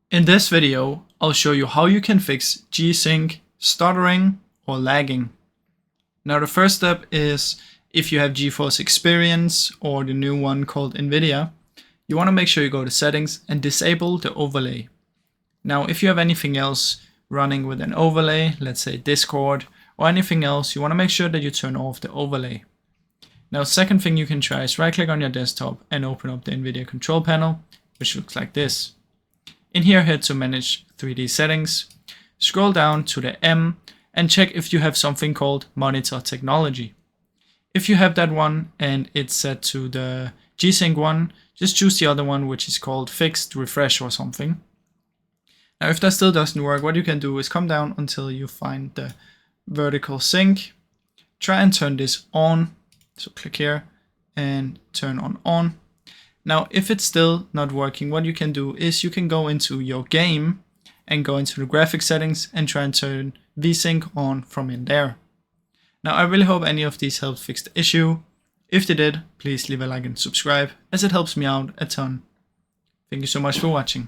In this video, I'll show you how you can fix G-Sync, stuttering, or lagging. Now the first step is, if you have GeForce Experience or the new one called NVIDIA, you want to make sure you go to settings and disable the overlay. Now if you have anything else running with an overlay, let's say Discord or anything else, you want to make sure that you turn off the overlay. Now second thing you can try is right click on your desktop and open up the NVIDIA control panel, which looks like this. In here, head to manage 3D settings, scroll down to the M and check if you have something called monitor technology. If you have that one and it's set to the G-Sync one, just choose the other one, which is called fixed refresh or something. Now if that still doesn't work, what you can do is come down until you find the vertical sync, try and turn this on, so click here and turn on. Now, if it's still not working, what you can do is you can go into your game and go into the graphics settings and try and turn VSync on from in there. Now, I really hope any of these helped fix the issue. If they did, please leave a like and subscribe, as it helps me out a ton. Thank you so much for watching.